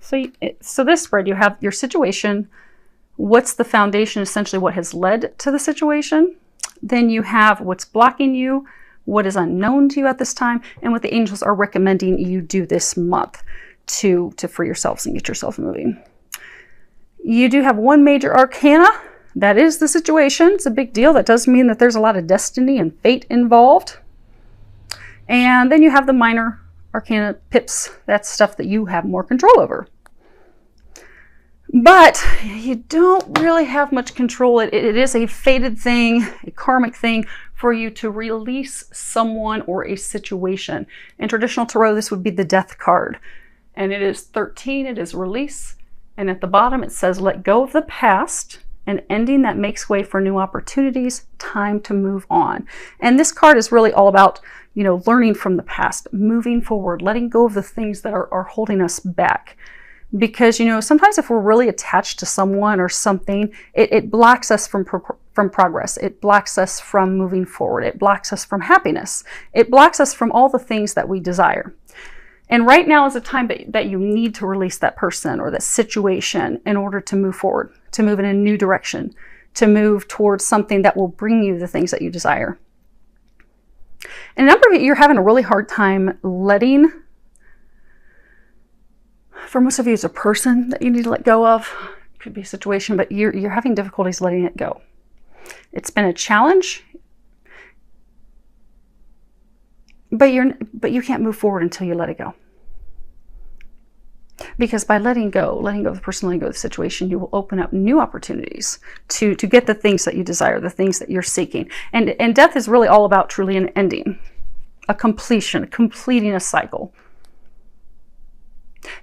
So this spread, you have your situation. What's the foundation, essentially what has led to the situation? Then you have what's blocking you, what is unknown to you at this time, and what the angels are recommending you do this month to free yourselves and get yourself moving. You do have one major arcana. That is the situation. It's a big deal. That does mean that there's a lot of destiny and fate involved. And then you have the minor arcana pips. That's stuff that you have more control over. But you don't really have much control. It is a fated thing, a karmic thing for you to release someone or a situation. In traditional tarot, this would be the death card. And it is 13, it is release. And at the bottom, it says, let go of the past, an ending that makes way for new opportunities, time to move on. And this card is really all about, learning from the past, moving forward, letting go of the things that are holding us back. Because, sometimes if we're really attached to someone or something, it blocks us from progress. It blocks us from moving forward. It blocks us from happiness. It blocks us from all the things that we desire. And right now is a time that you need to release that person or that situation in order to move forward, to move in a new direction, to move towards something that will bring you the things that you desire. And a number of you, you're having a really hard time letting. For most of you, it's a person that you need to let go of. It could be a situation, but you're having difficulties letting it go. It's been a challenge, but you can't move forward until you let it go. Because by letting go of the person, letting go of the situation, you will open up new opportunities to get the things that you desire, the things that you're seeking. And death is really all about truly an ending, a completion, completing a cycle.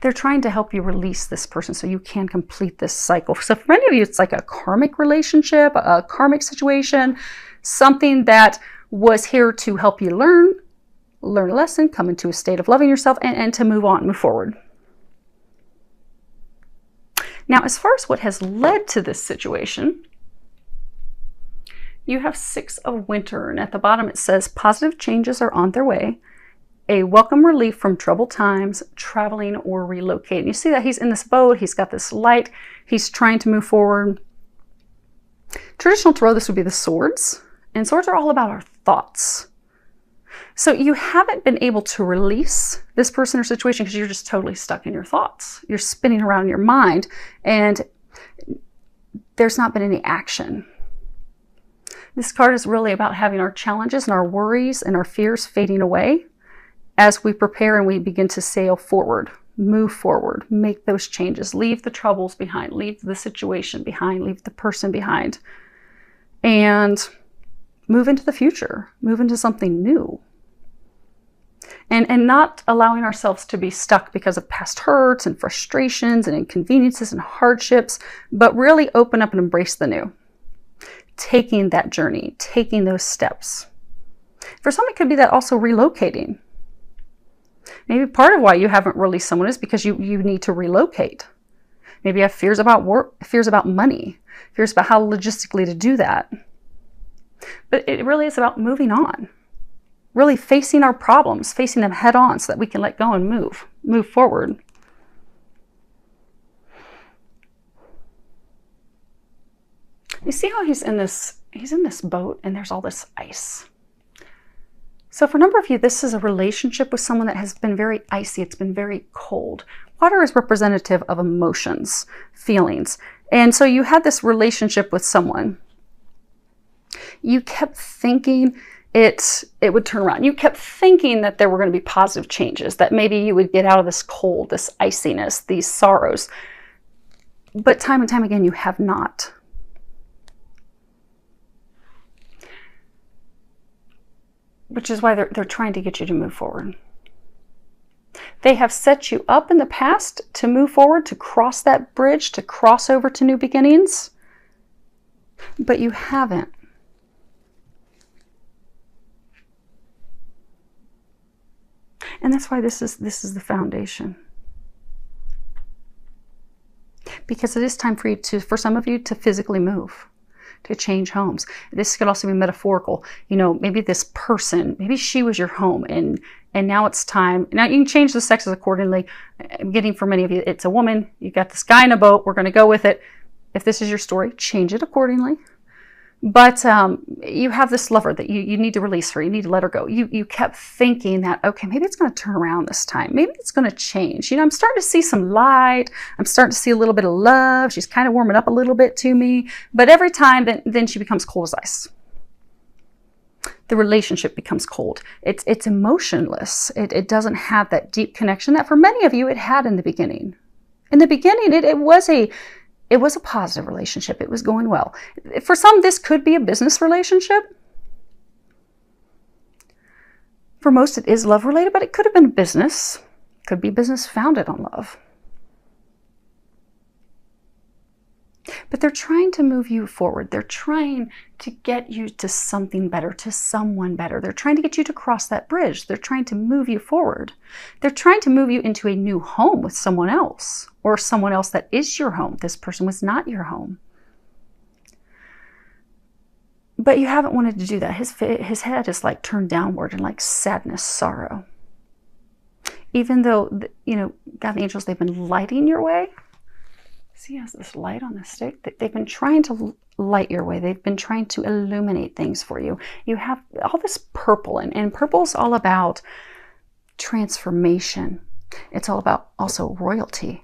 They're trying to help you release this person so you can complete this cycle. So for many of you, it's like a karmic relationship, a karmic situation, something that was here to help you learn a lesson, come into a state of loving yourself, and to move on, move forward. Now, as far as what has led to this situation, you have 6 of Winter, and at the bottom it says, positive changes are on their way. A welcome relief from troubled times, traveling or relocating. You see that he's in this boat, he's got this light, he's trying to move forward. Traditional tarot, this would be the swords, and swords are all about our thoughts. So you haven't been able to release this person or situation because you're just totally stuck in your thoughts. You're spinning around in your mind, and there's not been any action. This card is really about having our challenges and our worries and our fears fading away as we prepare and we begin to sail forward, move forward, make those changes, leave the troubles behind, leave the situation behind, leave the person behind, and move into the future, move into something new. And not allowing ourselves to be stuck because of past hurts and frustrations and inconveniences and hardships, but really open up and embrace the new. Taking that journey, taking those steps. For some, it could be that also relocating. Maybe part of why you haven't released someone is because you need to relocate. Maybe you have fears about work, fears about money, fears about how logistically to do that. But it really is about moving on. Really facing our problems, facing them head on so that we can let go and move forward. You see how he's in this boat and there's all this ice. So for a number of you, this is a relationship with someone that has been very icy. It's been very cold. Water is representative of emotions, feelings. And so you had this relationship with someone. You kept thinking it would turn around. You kept thinking that there were going to be positive changes, that maybe you would get out of this cold, this iciness, these sorrows. But time and time again, you have not. Which is why they're trying to get you to move forward. They have set you up in the past to move forward, to cross that bridge, to cross over to new beginnings, but you haven't. And that's why this is the foundation. Because it is time for you for some of you to physically move, to change homes. This could also be metaphorical. You know, maybe this person, maybe she was your home, and now it's time. Now you can change the sexes accordingly. I'm getting for many of you, it's a woman. You got this guy in a boat. We're going to go with it. If this is your story, change it accordingly. But you have this lover that you need to release her. You need to let her go. You kept thinking that, okay, maybe it's going to turn around this time. Maybe it's going to change. You know, I'm starting to see some light. I'm starting to see a little bit of love. She's kind of warming up a little bit to me. But every time, then she becomes cold as ice. The relationship becomes cold. It's emotionless. It doesn't have that deep connection that for many of you it had in the beginning. In the beginning, it was a positive relationship. It was going well. For some, this could be a business relationship. For most, it is love related, but it could have been business. It could be business founded on love. But they're trying to move you forward. They're trying to get you to something better, to someone better. They're trying to get you to cross that bridge. They're trying to move you forward. They're trying to move you into a new home with someone else, or someone else that is your home. This person was not your home. But you haven't wanted to do that. His head is like turned downward in like sadness, sorrow. Even though, you know, God and the angels, they've been lighting your way. See, he has this light on the stick. They've been trying to light your way. They've been trying to illuminate things for you. You have all this purple, and purple's all about transformation. It's all about also royalty.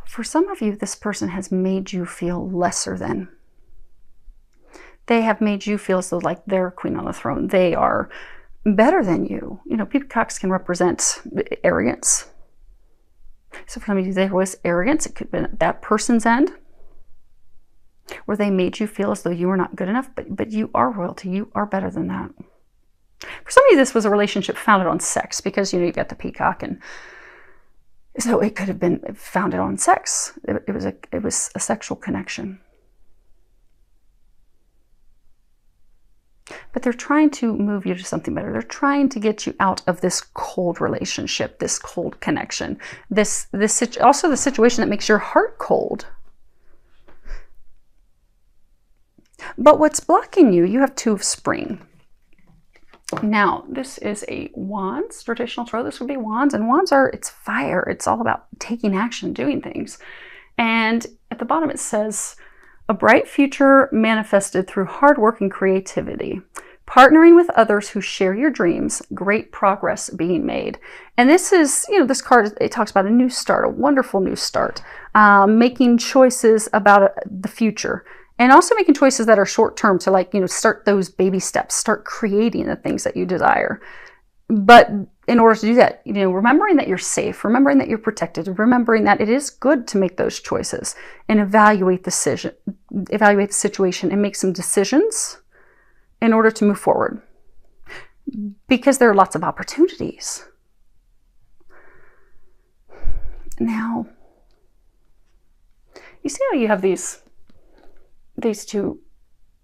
For some of you, this person has made you feel lesser than. They have made you feel as though like they're queen on the throne. They are better than you. You know, peacocks can represent arrogance. So for some of you, there was arrogance. It could have been at that person's end, where they made you feel as though you were not good enough, but you are royalty. You are better than that. For some of you, this was a relationship founded on sex, because, you know, you got the peacock, and so it could have been founded on sex. It was a sexual connection. But they're trying to move you to something better. They're trying to get you out of this cold relationship, this cold connection, also the situation that makes your heart cold. But what's blocking you? You have two of spring. Now, this is a wands, traditional tarot. This would be wands, and wands it's fire. It's all about taking action, doing things. And at the bottom it says, a bright future manifested through hard work and creativity. Partnering with others who share your dreams, great progress being made. And this is, you know, this card, it talks about a new start, a wonderful new start, making choices about the future, and also making choices that are short term to, like, you know, start those baby steps, start creating the things that you desire. But in order to do that, you know, remembering that you're safe, remembering that you're protected, remembering that it is good to make those choices and evaluate the situation and make some decisions in order to move forward. Because there are lots of opportunities. Now, you see how you have these two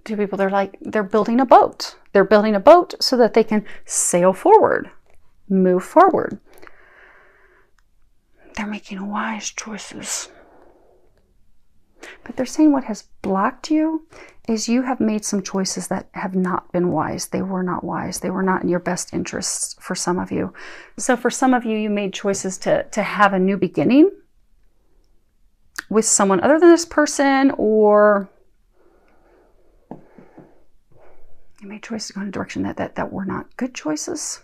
people, they're building a boat. They're building a boat so that they can sail forward, move forward. They're making wise choices. But they're saying what has blocked you is you have made some choices that have not been wise. They were not wise. They were not in your best interests for some of you. So for some of you, you made choices to have a new beginning with someone other than this person, or you made choices to go in a direction that were not good choices,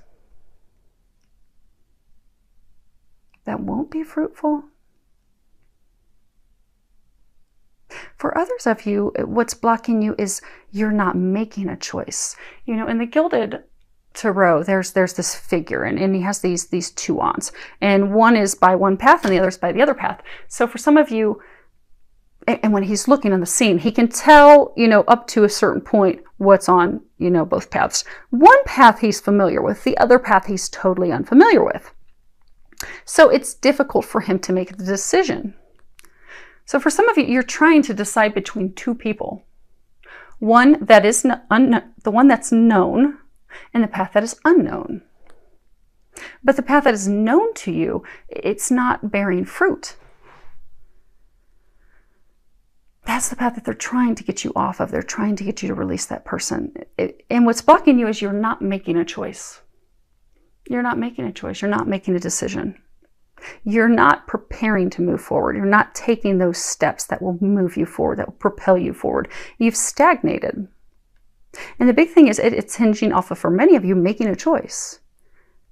that won't be fruitful. For others of you, what's blocking you is you're not making a choice. You know, in the Gilded Tarot, there's this figure, and he has these two wands, and one is by one path and the other is by the other path. So for some of you, and when he's looking on the scene, he can tell, you know, up to a certain point what's on, you know, both paths. One path he's familiar with, the other path he's totally unfamiliar with. So it's difficult for him to make the decision. So for some of you, you're trying to decide between two people. One that is the one that's known, and the path that is unknown. But the path that is known to you, it's not bearing fruit. That's the path that they're trying to get you off of. They're trying to get you to release that person. And what's blocking you is you're not making a choice. You're not making a choice. You're not making a decision. You're not preparing to move forward. You're not taking those steps that will move you forward, that will propel you forward. You've stagnated. And the big thing is it's hinging off of, for many of you, making a choice.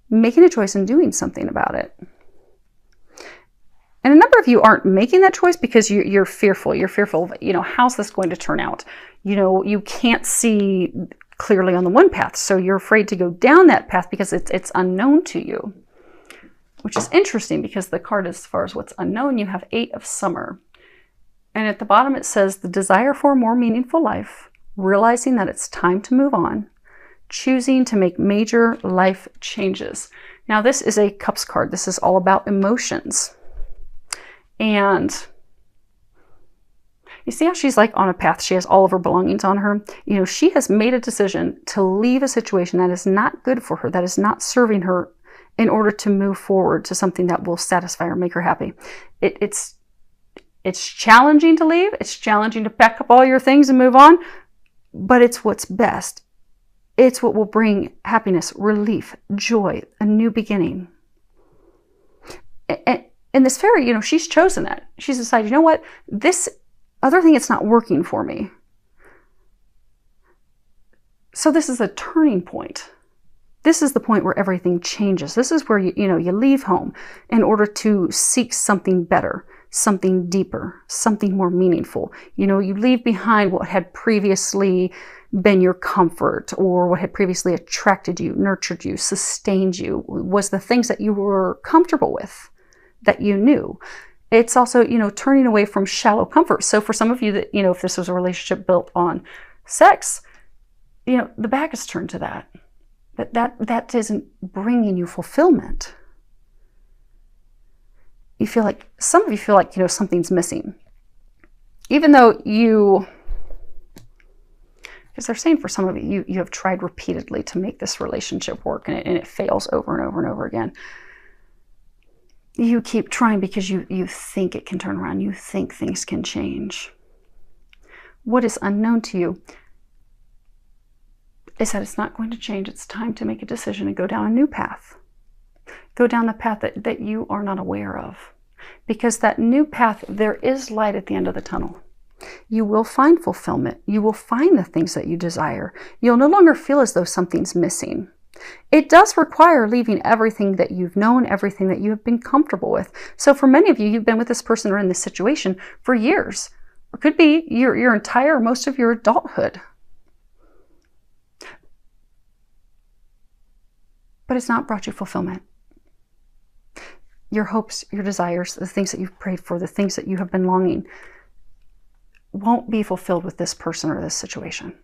Making a choice and doing something about it. And a number of you aren't making that choice because you're fearful. You're fearful of, how's this going to turn out? You can't see clearly on the one path. So you're afraid to go down that path because it's unknown to you. Which is interesting because the card, as far as what's unknown, you have 8 of Summer. And at the bottom it says the desire for a more meaningful life, realizing that it's time to move on, choosing to make major life changes. Now this is a Cups card. This is all about emotions. And you see how she's like on a path. She has all of her belongings on her. She has made a decision to leave a situation that is not good for her, that is not serving her, in order to move forward to something that will satisfy her, make her happy. It's challenging to leave. It's challenging to pack up all your things and move on, but it's what's best. It's what will bring happiness, relief, joy, a new beginning. And this fairy, she's chosen that. She's decided, you know what? This other thing, it's not working for me. So this is a turning point. This is the point where everything changes. This is where you leave home in order to seek something better, something deeper, something more meaningful. You leave behind what had previously been your comfort, or what had previously attracted you, nurtured you, sustained you, was the things that you were comfortable with, that you knew. It's also, turning away from shallow comfort. So for some of you that, if this was a relationship built on sex, the back is turned to that. That isn't bringing you fulfillment. Some of you feel like, something's missing. Even though because they're saying for some of you have tried repeatedly to make this relationship work and it fails over and over and over again. You keep trying because you think it can turn around. You think things can change. What is unknown to you is that it's not going to change. It's time to make a decision and go down a new path. Go down the path that you are not aware of. Because that new path, there is light at the end of the tunnel. You will find fulfillment. You will find the things that you desire. You'll no longer feel as though something's missing. It does require leaving everything that you've known, everything that you have been comfortable with. So for many of you, you've been with this person or in this situation for years. Or could be your entire, most of your adulthood. But it's not brought you fulfillment. Your hopes, your desires, the things that you've prayed for, the things that you have been longing, won't be fulfilled with this person or this situation.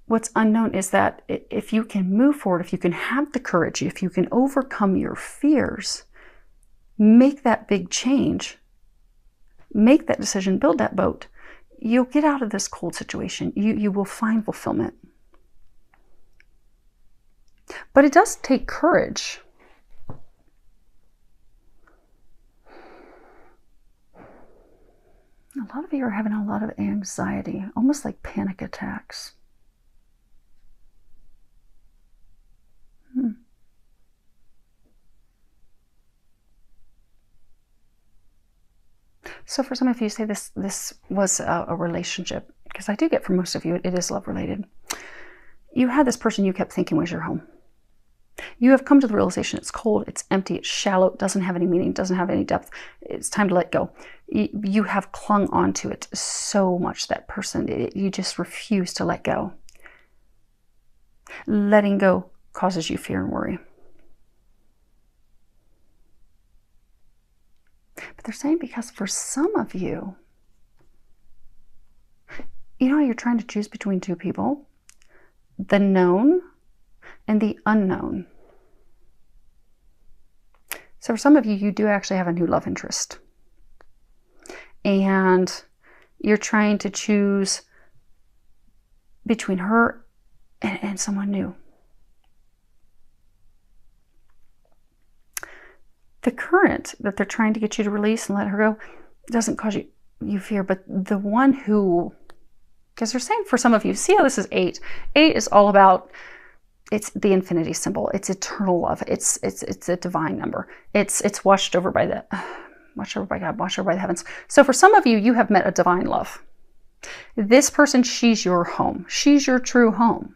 What's unknown is that if you can move forward, if you can have the courage, if you can overcome your fears, make that big change, make that decision, build that boat, you'll get out of this cold situation. You will find fulfillment. But it does take courage. A lot of you are having a lot of anxiety, almost like panic attacks. So for some of you, say this was a relationship, because I do get for most of you, it is love related. You had this person you kept thinking was your home. You have come to the realization it's cold, it's empty, it's shallow, it doesn't have any meaning, doesn't have any depth. It's time to let go. You have clung onto it so much, that person, you just refuse to let go. Letting go causes you fear and worry. But they're saying because for some of you, you know how you're trying to choose between two people? The known and the unknown. So for some of you, you do actually have a new love interest. And you're trying to choose between her and someone new. The current that they're trying to get you to release and let her go, doesn't cause you fear, but the one who, because they're saying for some of you, see how this is 8. 8 is all about, it's the infinity symbol. It's eternal love. It's a divine number. It's watched over by God, watched over by the heavens. So for some of you, you have met a divine love. This person, she's your home. She's your true home.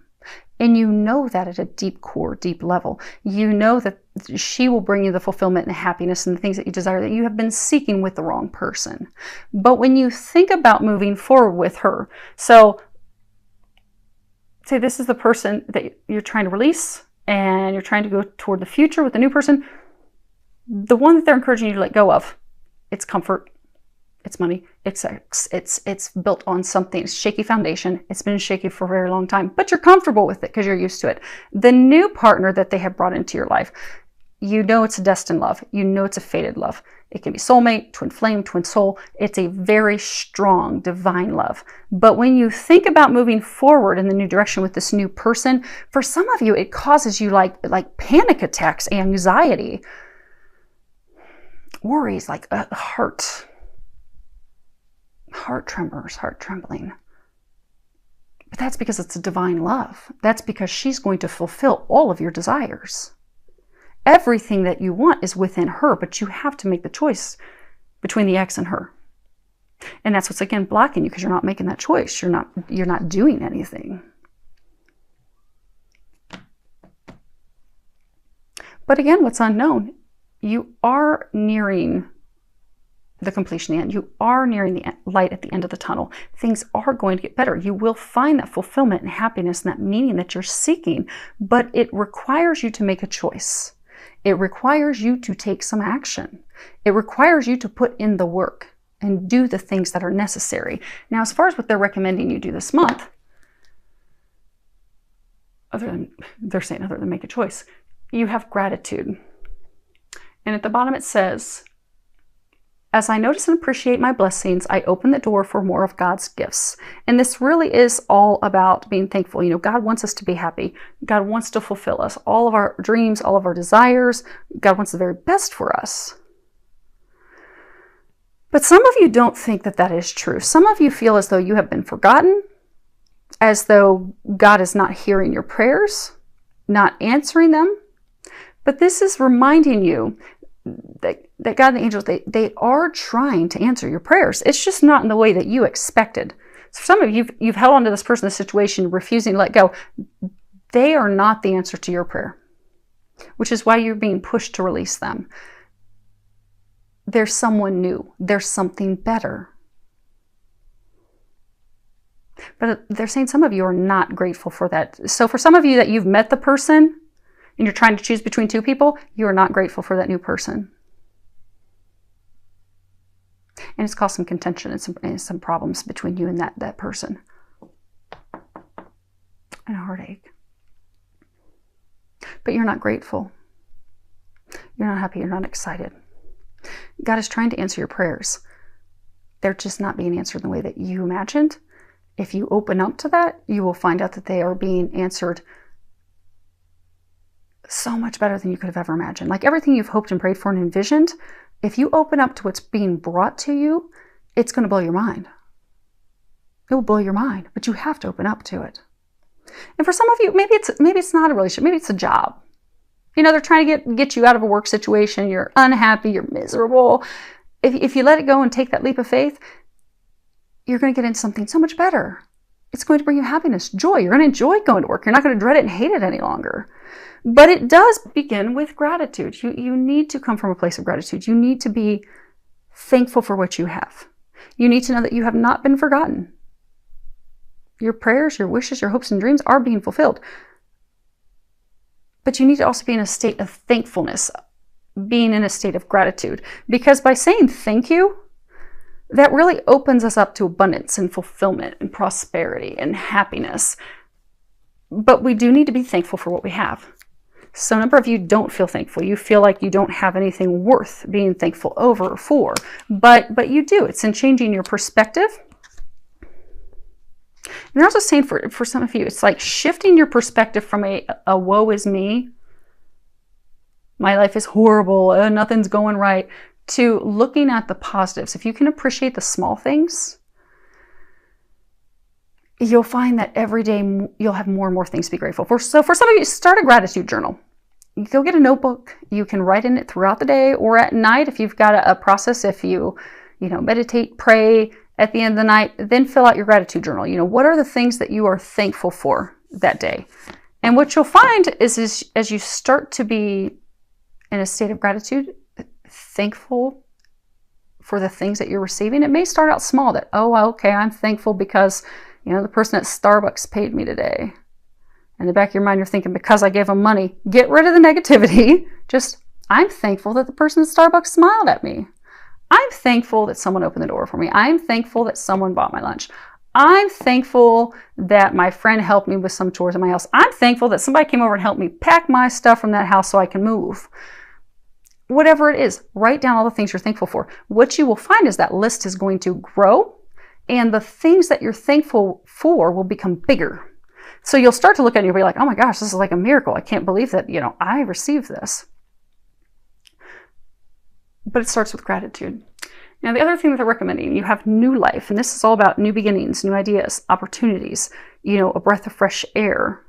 And you know that at a deep core, deep level. You know that she will bring you the fulfillment and happiness and the things that you desire that you have been seeking with the wrong person. But when you think about moving forward with her, so say this is the person that you're trying to release and you're trying to go toward the future with the new person, the one that they're encouraging you to let go of, it's comfort, it's money, it's sex, it's built on something, it's shaky foundation. It's been shaky for a very long time, but you're comfortable with it because you're used to it. The new partner that they have brought into your life, you know it's a destined love. You know it's a fated love. It can be soulmate, twin flame, twin soul. It's a very strong divine love. But when you think about moving forward in the new direction with this new person, for some of you, it causes you like panic attacks, anxiety, worries, like heart tremors, heart trembling. But that's because it's a divine love. That's because she's going to fulfill all of your desires. Everything that you want is within her, but you have to make the choice between the ex and her. And that's what's, again, blocking you, because you're not making that choice. You're not doing anything. But again, what's unknown, you are nearing the completion, the end. You are nearing the light at the end of the tunnel. Things are going to get better. You will find that fulfillment and happiness and that meaning that you're seeking, but it requires you to make a choice. It requires you to take some action. It requires you to put in the work and do the things that are necessary. Now, as far as what they're recommending you do this month, they're saying other than make a choice, you have gratitude. And at the bottom it says, as I notice and appreciate my blessings, I open the door for more of God's gifts. And this really is all about being thankful. You know, God wants us to be happy. God wants to fulfill us. All of our dreams, all of our desires. God wants the very best for us. But some of you don't think that that is true. Some of you feel as though you have been forgotten, as though God is not hearing your prayers, not answering them. But this is reminding you that God and the angels, they are trying to answer your prayers. It's just not in the way that you expected. So some of you, you've held on to this person, this situation, refusing to let go. They are not the answer to your prayer, which is why you're being pushed to release them. There's someone new. There's something better. But they're saying some of you are not grateful for that. So for some of you that you've met the person and you're trying to choose between two people, you are not grateful for that new person. And it's caused some contention and some problems between you and that person. And a heartache. But you're not grateful. You're not happy. You're not excited. God is trying to answer your prayers. They're just not being answered in the way that you imagined. If you open up to that, you will find out that they are being answered so much better than you could have ever imagined. Like everything you've hoped and prayed for and envisioned, if you open up to what's being brought to you, it's going to blow your mind. It will blow your mind, but you have to open up to it. And for some of you, maybe it's not a relationship, maybe it's a job. You know, they're trying to get you out of a work situation. You're unhappy, you're miserable. If you let it go and take that leap of faith, you're going to get into something so much better. It's going to bring you happiness, joy. You're going to enjoy going to work. You're not going to dread it and hate it any longer. But it does begin with gratitude. You need to come from a place of gratitude. You need to be thankful for what you have. You need to know that you have not been forgotten. Your prayers, your wishes, your hopes and dreams are being fulfilled. But you need to also be in a state of thankfulness, being in a state of gratitude. Because by saying thank you, that really opens us up to abundance and fulfillment and prosperity and happiness. But we do need to be thankful for what we have. So a number of you don't feel thankful. You feel like you don't have anything worth being thankful over or for. But you do. It's in changing your perspective. And they're also saying for some of you, it's like shifting your perspective from a woe is me, my life is horrible, nothing's going right, to looking at the positives. If you can appreciate the small things, you'll find that every day you'll have more and more things to be grateful for. So for some of you, start a gratitude journal. You go get a notebook. You can write in it throughout the day or at night if you've got a process. If you meditate, pray at the end of the night, then fill out your gratitude journal. What are the things that you are thankful for that day? And what you'll find is as you start to be in a state of gratitude, thankful for the things that you're receiving. It may start out small that, oh, okay, I'm thankful because, the person at Starbucks paid me today. In the back of your mind, you're thinking, because I gave them money. Get rid of the negativity. Just, I'm thankful that the person at Starbucks smiled at me. I'm thankful that someone opened the door for me. I'm thankful that someone bought my lunch. I'm thankful that my friend helped me with some chores in my house. I'm thankful that somebody came over and helped me pack my stuff from that house so I can move. Whatever it is, write down all the things you're thankful for. What you will find is that list is going to grow, and the things that you're thankful for will become bigger. So you'll start to look at it and you'll be like, oh my gosh, this is like a miracle. I can't believe that, I received this. But it starts with gratitude. Now, the other thing that they're recommending, you have new life, and this is all about new beginnings, new ideas, opportunities, a breath of fresh air.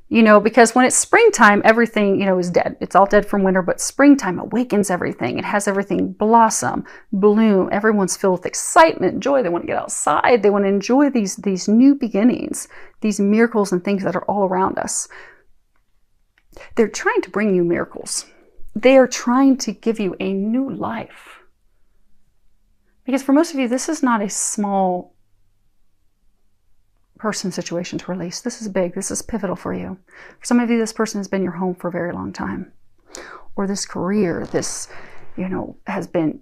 Because when it's springtime, everything, is dead. It's all dead from winter, but springtime awakens everything. It has everything blossom, bloom. Everyone's filled with excitement, joy. They want to get outside. They want to enjoy these new beginnings, these miracles and things that are all around us. They're trying to bring you miracles. They are trying to give you a new life. Because for most of you, this is not a small person situation to release. This is big. This is pivotal for you. For some of you, this person has been your home for a very long time. Or this career, this, has been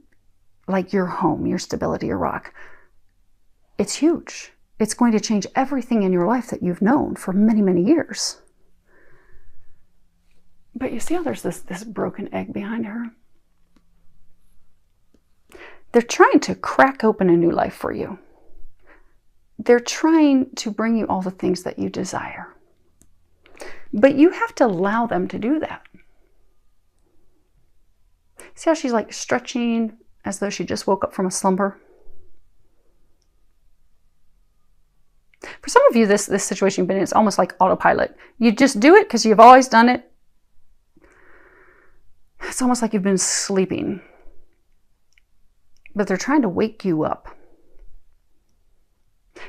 like your home, your stability, your rock. It's huge. It's going to change everything in your life that you've known for many, many years. But you see how there's this broken egg behind her? They're trying to crack open a new life for you. They're trying to bring you all the things that you desire. But you have to allow them to do that. See how she's like stretching as though she just woke up from a slumber? For some of you, this situation you've been in is almost like autopilot. You just do it because you've always done it. It's almost like you've been sleeping. But they're trying to wake you up.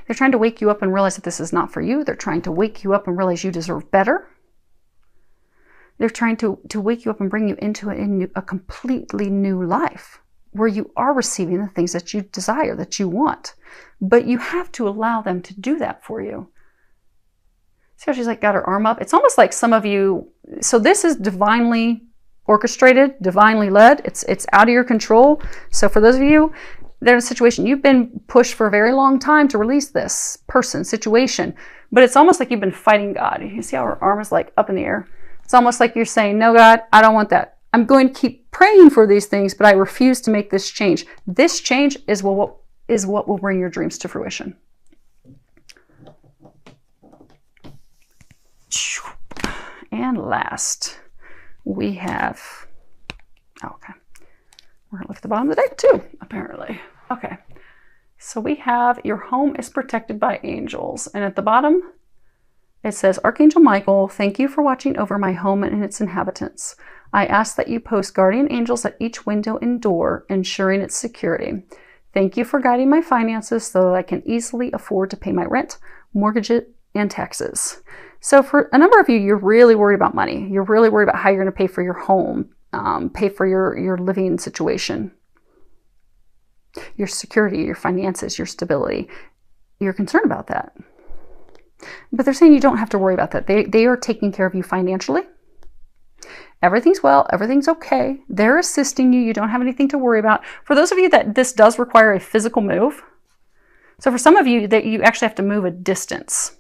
They're trying to wake you up and realize that this is not for you. They're trying to wake you up and realize you deserve better. They're trying to wake you up and bring you into a completely new life where you are receiving the things that you desire, that you want. But you have to allow them to do that for you. See how she's like got her arm up? It's almost like some of you, so this is divinely orchestrated, divinely led. It's out of your control. So for those of you, there's a situation you've been pushed for a very long time to release this person, situation, but it's almost like you've been fighting God. You see how her arm is like up in the air? It's almost like you're saying, no, God, I don't want that. I'm going to keep praying for these things, but I refuse to make this change. This change is what will bring your dreams to fruition. And last, we have, okay, we're going to look at the bottom of the deck too, apparently. Okay, so we have your home is protected by angels. And at the bottom, it says, Archangel Michael, thank you for watching over my home and its inhabitants. I ask that you post guardian angels at each window and door, ensuring its security. Thank you for guiding my finances so that I can easily afford to pay my rent, mortgage, and taxes. So for a number of you, you're really worried about money. You're really worried about how you're going to pay for your home, pay for your living situation, your security, your finances, your stability. You're concerned about that. But they're saying you don't have to worry about that. They are taking care of you financially. Everything's well, everything's okay. They're assisting you. You don't have anything to worry about. For those of you that this does require a physical move, so for some of you that you actually have to move a distance.